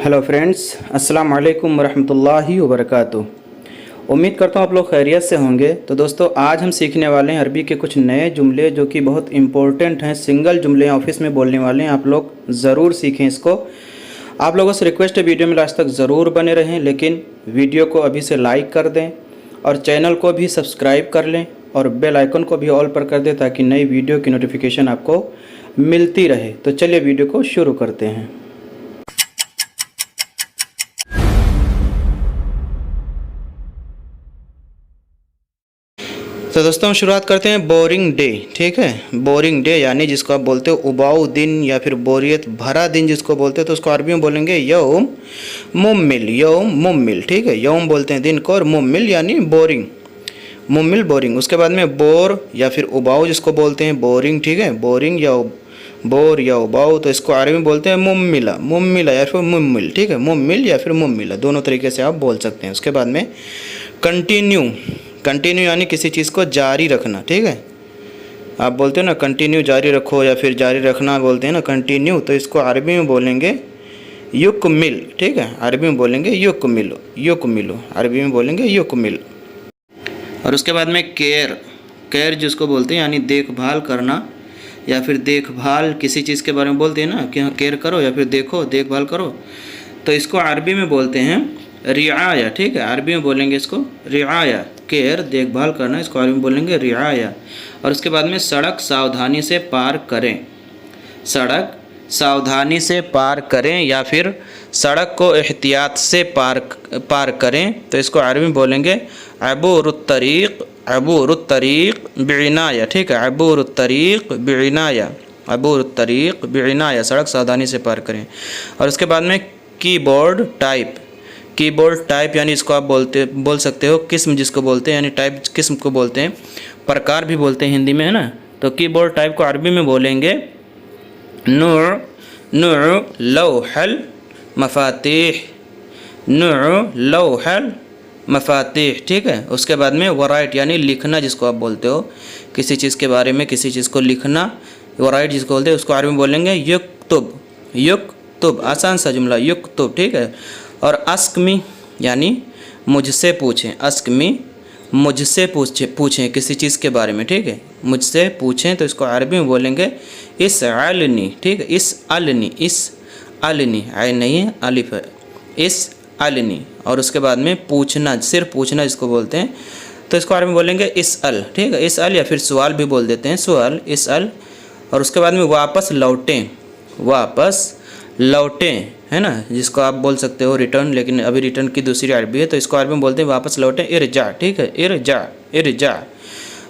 Hello friends, अस्सलाम वालेकुम वरहमतुल्लाहि वबरकातुहू। उम्मीद करता हूँ आप लोग खैरियत से होंगे। तो दोस्तों, आज हम सीखने वाले हैं अरबी के कुछ नए जुमले जो कि बहुत इम्पोर्टेंट हैं। सिंगल जुमले ऑफिस में बोलने वाले हैं, आप लोग ज़रूर सीखें इसको। आप लोगों से रिक्वेस्ट है, वीडियो में लास्ट तक ज़रूर बने रहें, लेकिन वीडियो को अभी से लाइक कर दें और चैनल को भी सब्सक्राइब कर लें और बेल आइकन को भी ऑल पर कर दें ताकि नई वीडियो की नोटिफिकेशन आपको मिलती रहे। तो चलिए वीडियो को शुरू करते हैं। तो दोस्तों, हम शुरुआत करते हैं बोरिंग डे। ठीक है, बोरिंग डे यानी जिसको आप बोलते हो उबाऊ दिन या फिर बोरियत भरा दिन जिसको बोलते हो, तो उसको अरबी में बोलेंगे यौम मुम्मिल। यौम मुम्मिल, ठीक है, यौम बोलते हैं दिन को और मुम्मिल यानी बोरिंग, मुम्मिल बोरिंग। उसके बाद में बोर या फिर उबाऊ जिसको बोलते हैं बोरिंग, ठीक है, बोरिंग या बोर या उबाऊ, तो इसको अरबी में बोलते हैं मुम्मिला, मुम्मिला या फिर मुम्मिल। ठीक है, मुम्मिल या फिर मुम्मिला, दोनों तरीके से आप बोल सकते हैं। उसके बाद में कंटिन्यू, कंटिन्यू यानी किसी चीज़ को जारी रखना। ठीक है, आप बोलते हो ना कंटिन्यू जारी रखो या फिर जारी रखना बोलते हैं ना कंटिन्यू, तो इसको अरबी में बोलेंगे युकमिल। ठीक है, अरबी में बोलेंगे युकमिलो, युकमिलो, अरबी में बोलेंगे युकमिल। और उसके बाद में केयर, केयर जिसको बोलते हैं यानी देखभाल करना या फिर देखभाल किसी चीज़ के बारे में बोलते हैं ना कि हाँ केयर करो या फिर देखो, देखभाल करो, तो इसको अरबी में बोलते हैं रिआया। ठीक है, अरबी में बोलेंगे इसको रिआया, केयर देखभाल करना, इसको अरबी में बोलेंगे रिआया। और उसके बाद में सड़क सावधानी से पार करें, सड़क सावधानी से पार करें या फिर सड़क को एहतियात से पार करें, तो इसको अरबी में बोलेंगे अबूरुत तरीक़, अबूरुत तरीक़ बिइनाया। ठीक है, अबूरुत तरीक़ बिइनाया, अबूरुत तरीक़ बिइनाया, सड़क सावधानी से पार करें। और उसके बाद में कीबोर्ड टाइप, कीबोर्ड टाइप यानी इसको आप बोल सकते हो किस्म जिसको बोलते हैं, यानी टाइप किस्म को बोलते हैं, प्रकार भी बोलते हैं हिंदी में, है ना। तो कीबोर्ड टाइप को अरबी में बोलेंगे नूर, नूर लौहल मफातिह, नूर लौहल मफातिह। ठीक है, उसके बाद में वराइट यानी लिखना जिसको आप बोलते हो, किसी चीज़ के बारे में किसी चीज़ को लिखना, वराइट जिसको बोलते हैं उसको अरबी में बोलेंगे युक्तुब, युक्तुब, आसान सा जुमला युक्तुब। ठीक है, और अस्कमी यानी मुझसे पूछें, अस्कमी मुझसे पूछें किसी चीज़ के बारे में। ठीक है, मुझसे पूछें, तो इसको अरबी में बोलेंगे इस अलनी। ठीक है, इस अलनी, इस अलनी, आय नहीं है अलिफ है, इस अलनी। और उसके बाद में पूछना, सिर्फ पूछना जिसको बोलते हैं, तो इसको अरबी में बोलेंगे इस अल। ठीक है, इस अल या फिर सवाल भी बोल देते हैं, सवाल, इस अल। और उसके बाद में वापस लौटें, वापस लौटें, है ना, जिसको आप बोल सकते हो रिटर्न, लेकिन अभी रिटर्न की दूसरी अरबी है, तो इसको अरबी में बोलते हैं वापस लौटें इरजा। ठीक है, इरजा, इरजा,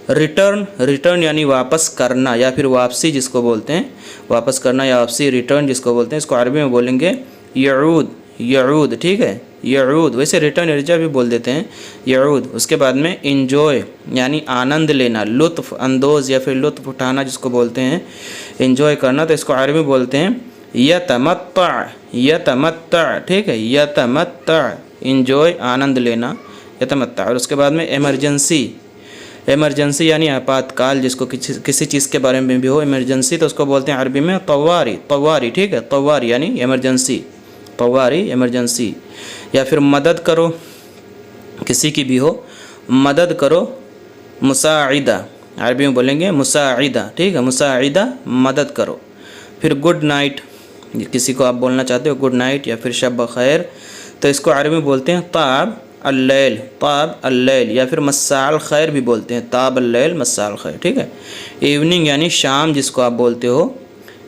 रिटर्न, रिटर्न यानी वापस करना या फिर वापसी जिसको बोलते हैं, वापस करना या वापसी, रिटर्न जिसको बोलते हैं, इसको अरबी में बोलेंगे यऊद, यऊद। ठीक है, यऊद, वैसे रिटर्न इरजा भी बोल देते हैं, यऊद। उसके बाद में इंजॉय यानी आनंद लेना, लुत्फ़ अंदोज़ या फिर लुत्फ़ उठाना जिसको बोलते हैं, इंजॉय करना, तो इसको अरबी में बोलते हैं यतमत्ता, यतमत्ता। ठीक है, यतमत्ता, इंजॉय आनंद लेना, यतमत्ता। और उसके बाद में इमरजेंसी, इमरजेंसी यानी आपातकाल जिसको किसी चीज़ के बारे में भी हो इमरजेंसी, तो उसको बोलते हैं अरबी में तवारी, तवारी। ठीक है, तवारी यानी इमरजेंसी, तवारी इमरजेंसी। या फिर मदद करो, किसी की भी हो, मदद करो, मुसाइदा, अरबी में बोलेंगे मुसाइदा। ठीक है, मुसाइदा, मदद करो। फिर गुड नाइट, किसी को आप बोलना चाहते हो गुड नाइट या फिर शब खैर, तो इसको अरबी में बोलते हैं ताब अल्लैल, ताब अल्लैल, या फिर मस्साल खैर भी बोलते हैं, ताब अल्लैल मस्साल खैर। ठीक है, इवनिंग यानी शाम जिसको आप बोलते हो,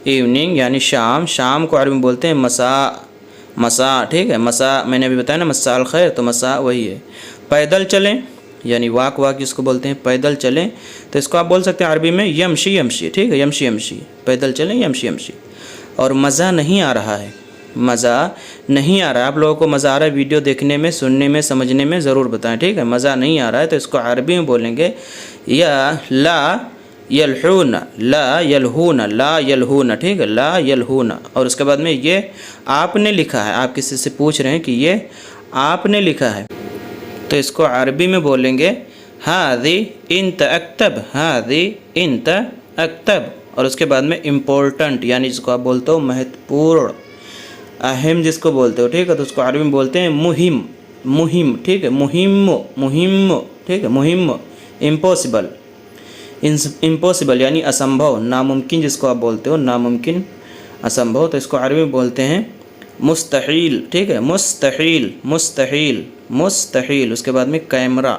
इवनिंग यानी शाम, शाम को अरबी में बोलते हैं मसा, मसा। ठीक है, मसा मैंने अभी बताया ना मस्साल खैर, तो मसा वही है। पैदल चलें यानी वाक, वाक जिसको बोलते हैं, पैदल चलें, तो इसको आप बोल सकते हैं अरबी में यमशी, यमशी। ठीक है, यमशी, यमशी, पैदल चलें, यमशी, यमशी। और मज़ा नहीं आ रहा है, मज़ा नहीं आ रहा है, आप लोगों को मज़ा आ रहा है वीडियो देखने में, सुनने में, समझने में, ज़रूर बताएं। ठीक है, मज़ा नहीं आ रहा है, तो इसको अरबी में बोलेंगे या ला यलहूना, ला यलहूना, ला यलहूना। ठीक है, ला यलहूना। और उसके बाद में ये आपने लिखा है, आप किसी से पूछ रहे हैं कि ये आपने लिखा है, तो इसको अरबी में बोलेंगे हादी इंत अक्तब, हादी इंत अक्तब। और उसके बाद में इम्पोर्टेंट यानी जिसको आप बोलते हो महत्वपूर्ण, अहम जिसको बोलते हो, ठीक है, तो उसको अरबी में बोलते हैं मुहिम, मुहिम, ठीक है, मुहिम, मुहिम, ठीक है, मुहिम। इम्पॉसिबल, इम्पॉसिबल यानी असंभव, नामुमकिन जिसको आप बोलते हो, नामुमकिन, असंभव, तो इसको अरबी में बोलते हैं मुस्तहील, ठीक है, मुस्तहील, मुस्तहील, मुस्तहील। उसके बाद में कैमरा,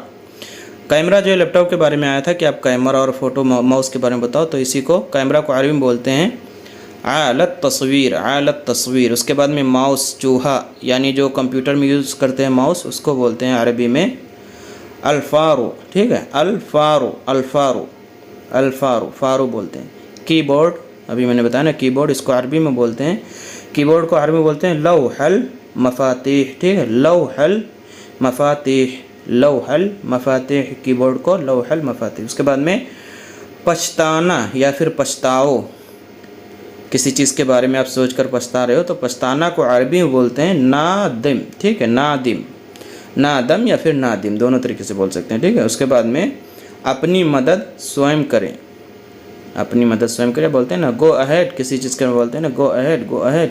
कैमरा जो है लैपटॉप के बारे में आया था कि आप कैमरा और फोटो माउस के बारे में बताओ, तो इसी को कैमरा को अरबी में बोलते हैं आलत तस्वीर, आलत तस्वीर। उसके बाद में माउस, चूहा, यानी जो कंप्यूटर में यूज़ करते हैं माउस, उसको बोलते हैं अरबी में अल्फारो, ठीक है, अल्फारो, अल्फारो, अल्फारो, फारो बोलते हैं। कीबोर्ड, अभी मैंने बताया ना कीबोर्ड, इसको अरबी में बोलते हैं, कीबोर्ड को अरबी में बोलते हैं लौहल मफातिह, ठीक है, लौहल मफातिह, लौहल मफातिह, कीबोर्ड को लौहल मफातिह। उसके बाद में पछताना या फिर पछताओ, किसी चीज़ के बारे में आप सोच कर पछता रहे हो तो पछताना को अरबी में बोलते हैं नादिम, ठीक है, नादिम, नादम या फिर नादिम, दोनों तरीके से बोल सकते हैं, ठीक है। उसके बाद में अपनी मदद स्वयं करें, अपनी मदद स्वयं करें बोलते हैं ना गो अहेड, किसी चीज़ के बोलते हैं ना गो अहेड, गो अहेड,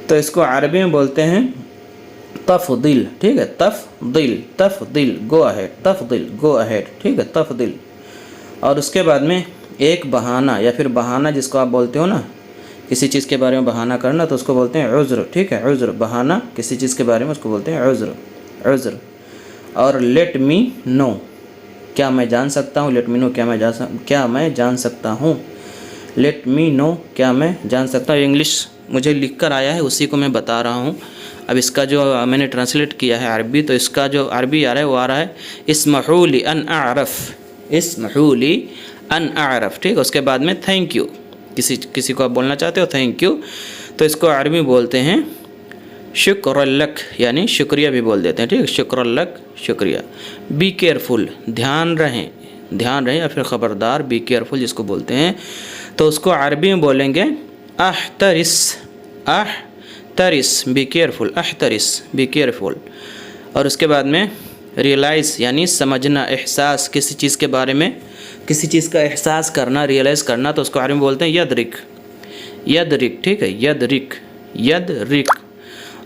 तो इसको अरबी में बोलते हैं तफदिल, ठीक है, तफदिल, तफदिल, गो अहेड, तफदिल, गो अहेड, ठीक है, तफदिल। और उसके बाद में एक बहाना या फिर बहाना जिसको आप बोलते हो ना, किसी चीज़ के बारे में बहाना करना, तो उसको बोलते हैं उज़्र, ठीक है, उज़्र, बहाना किसी चीज़ के बारे में, उसको बोलते हैं उज़्र, उज़्र। और लेट मी नो, क्या मैं जान सकता हूँ, लेट मी नो, क्या मैं जान सकता हूँ, लेट मी नो, क्या मैं जान सकता हूँ। इंग्लिश मुझे लिख कर आया है, उसी को मैं बता रहा हूँ। अब इसका जो मैंने ट्रांसलेट किया है अरबी, तो इसका जो अरबी आ रहा है वो आ रहा है इस्महूली अन आरफ, इस्महूली अन आरफ, ठीक है। उसके बाद में थैंक यू, किसी को आप बोलना चाहते हो थैंक यू, तो इसको अरबी बोलते हैं शुक्रलक, यानी शुक्रिया भी बोल देते हैं, ठीक है, शुक्रलक, शुक्रिया। बी केयरफुल, ध्यान रहें, ध्यान रहें या फिर ख़बरदार, बी केयरफुल जिसको बोलते हैं, तो उसको अरबी में बोलेंगे अहतरिस, अहतरिस, बी केयरफुल, अहतरिस, बी केयरफुल। और उसके बाद में रियलाइज़ यानी समझना, एहसास, किसी चीज़ के बारे में, किसी चीज़ का एहसास करना, रियलाइज़ करना, तो उसको अरबी में बोलते हैं यदरिक, यदरिक, ठीक है, यदरिक, यदरिक।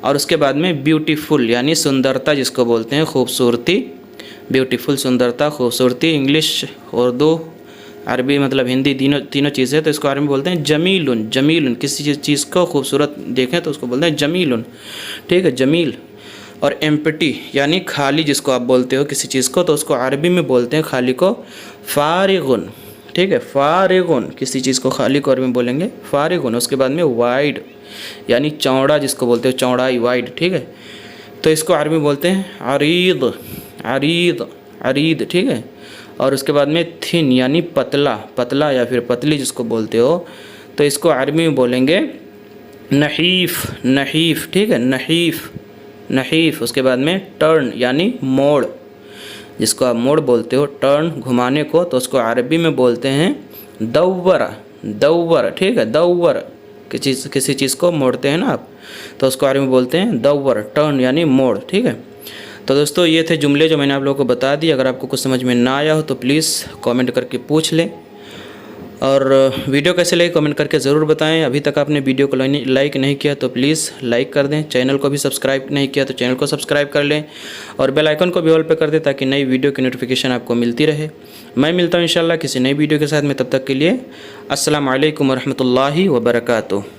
और उसके बाद में ब्यूटीफुल यानी सुंदरता जिसको बोलते हैं, खूबसूरती, ब्यूटीफुल, सुंदरता, खूबसूरती। इंग्लिश, उर्दू, अरबी मतलब हिंदी, तीनों चीज़ें, तो इसको अरबी में बोलते हैं जमीलुन, जमीलुन, किसी चीज़ को खूबसूरत देखें तो उसको बोलते हैं जमीलुन, ठीक है, जमील। और एम्प्टी यानी खाली जिसको आप बोलते हो किसी चीज़ को, तो उसको अरबी में बोलते हैं खाली को फारिगुन, ठीक है, फारिगुन, किसी चीज़ को खाली को अरबी में बोलेंगे फारिगुन। उसके बाद में वाइड यानी चौड़ा जिसको बोलते हो, चौड़ाई, वाइड, ठीक है, तो इसको अरबी में बोलते हैं अरीद, अरीद, अरीद, ठीक है। और उसके बाद में थिन यानी पतला, पतला या फिर पतली जिसको बोलते हो, तो इसको अरबी में बोलेंगे नहीफ़, नहीफ़, ठीक है, नहीफ़, नहीफ़। उसके बाद में टर्न यानी मोड़, जिसको आप मोड़ बोलते हो, टर्न, घुमाने को, तो उसको अरबी में बोलते हैं दव्वर, दव्वर, ठीक है, दव्वर, किसी चीज़ को मोड़ते हैं ना आप, तो उसको अरबी में बोलते हैं दव्वर, टर्न यानी मोड़, ठीक है। तो दोस्तों ये थे जुमले जो मैंने आप लोगों को बता दिए। अगर आपको कुछ समझ में ना आया हो तो प्लीज़ कमेंट करके पूछ लें, और वीडियो कैसे लगी कमेंट करके ज़रूर बताएं। अभी तक आपने वीडियो को लाइक नहीं किया तो प्लीज़ लाइक कर दें, चैनल को भी सब्सक्राइब नहीं किया तो चैनल को सब्सक्राइब कर लें, और बेल आइकन को भी ऑल पे कर दें ताकि नई वीडियो की नोटिफिकेशन आपको मिलती रहे। मैं मिलता हूँ इंशाल्लाह किसी नई वीडियो के साथ में, तब तक के लिए अस्सलाम वालेकुम रहमतुल्लाहि व बरकातुहू।